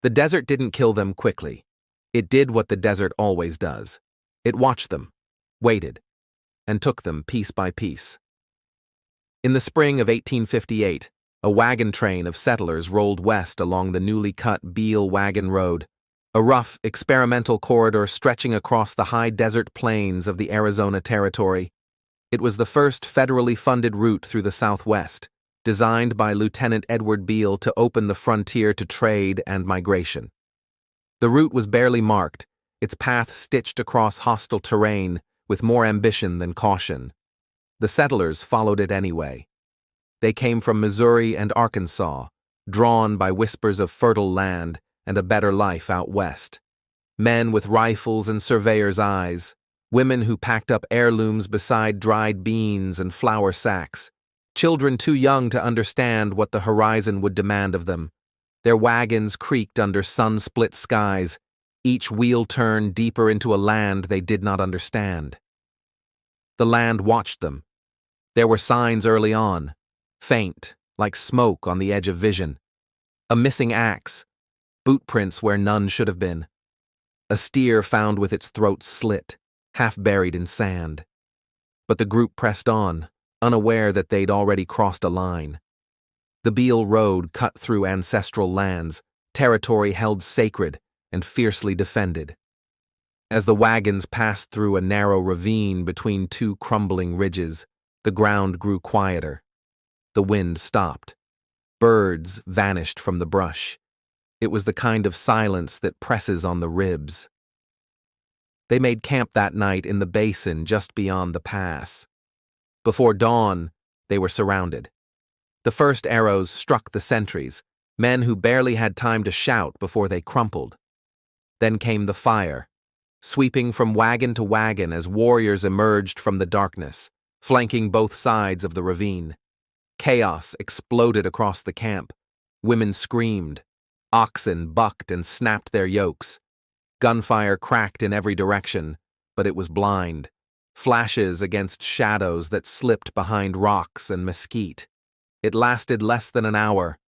The desert didn't kill them quickly. It did what the desert always does. It watched them, waited, and took them piece by piece. In the spring of 1858, a wagon train of settlers rolled west along the newly cut Beale Wagon Road, a rough, experimental corridor stretching across the high desert plains of the Arizona Territory. It was the first federally funded route through the Southwest, designed by Lieutenant Edward Beale to open the frontier to trade and migration. The route was barely marked, its path stitched across hostile terrain with more ambition than caution. The settlers followed it anyway. They came from Missouri and Arkansas, drawn by whispers of fertile land and a better life out west. Men with rifles and surveyors' eyes, women who packed up heirlooms beside dried beans and flour sacks, children too young to understand what the horizon would demand of them. Their wagons creaked under sun-split skies, each wheel turned deeper into a land they did not understand. The land watched them. There were signs early on, faint, like smoke on the edge of vision. A missing axe, boot prints where none should have been. A steer found with its throat slit, half buried in sand. But the group pressed on, unaware that they'd already crossed a line. The Beale Road cut through ancestral lands, territory held sacred and fiercely defended. As the wagons passed through a narrow ravine between two crumbling ridges, the ground grew quieter. The wind stopped. Birds vanished from the brush. It was the kind of silence that presses on the ribs. They made camp that night in the basin just beyond the pass. Before dawn, they were surrounded. The first arrows struck the sentries, men who barely had time to shout before they crumpled. Then came the fire, sweeping from wagon to wagon as warriors emerged from the darkness, flanking both sides of the ravine. Chaos exploded across the camp. Women screamed. Oxen bucked and snapped their yokes. Gunfire cracked in every direction, but it was blind. Flashes against shadows that slipped behind rocks and mesquite. It lasted less than an hour.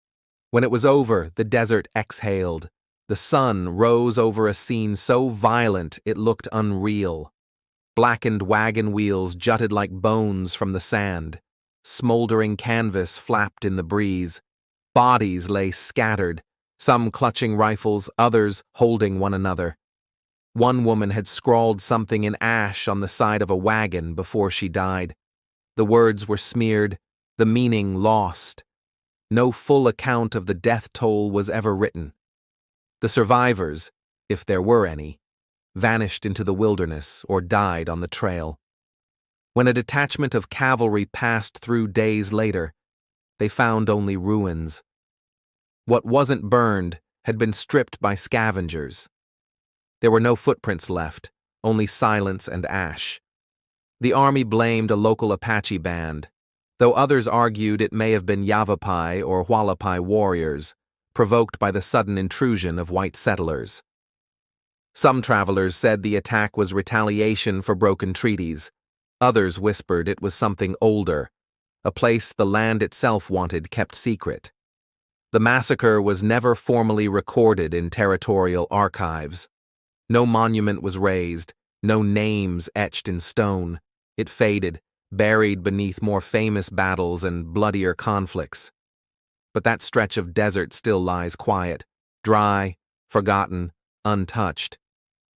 When it was over, the desert exhaled. The sun rose over a scene so violent it looked unreal. Blackened wagon wheels jutted like bones from the sand. Smoldering canvas flapped in the breeze. Bodies lay scattered, some clutching rifles, others holding one another. One woman had scrawled something in ash on the side of a wagon before she died. The words were smeared, the meaning lost. No full account of the death toll was ever written. The survivors, if there were any, vanished into the wilderness or died on the trail. When a detachment of cavalry passed through days later, they found only ruins. What wasn't burned had been stripped by scavengers. There were no footprints left, only silence and ash. The army blamed a local Apache band, though others argued it may have been Yavapai or Hualapai warriors, provoked by the sudden intrusion of white settlers. Some travelers said the attack was retaliation for broken treaties. Others whispered it was something older, a place the land itself wanted kept secret. The massacre was never formally recorded in territorial archives. No monument was raised, no names etched in stone. It faded, buried beneath more famous battles and bloodier conflicts. But that stretch of desert still lies quiet, dry, forgotten, untouched.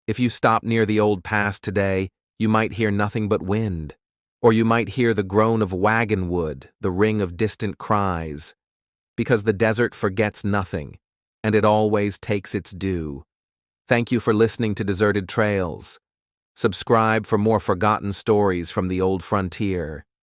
If you stop near the old pass today, you might hear nothing but wind, or you might hear the groan of wagon wood, the ring of distant cries, because the desert forgets nothing, and it always takes its due. Thank you for listening to Deserted Trails. Subscribe for more forgotten stories from the old frontier.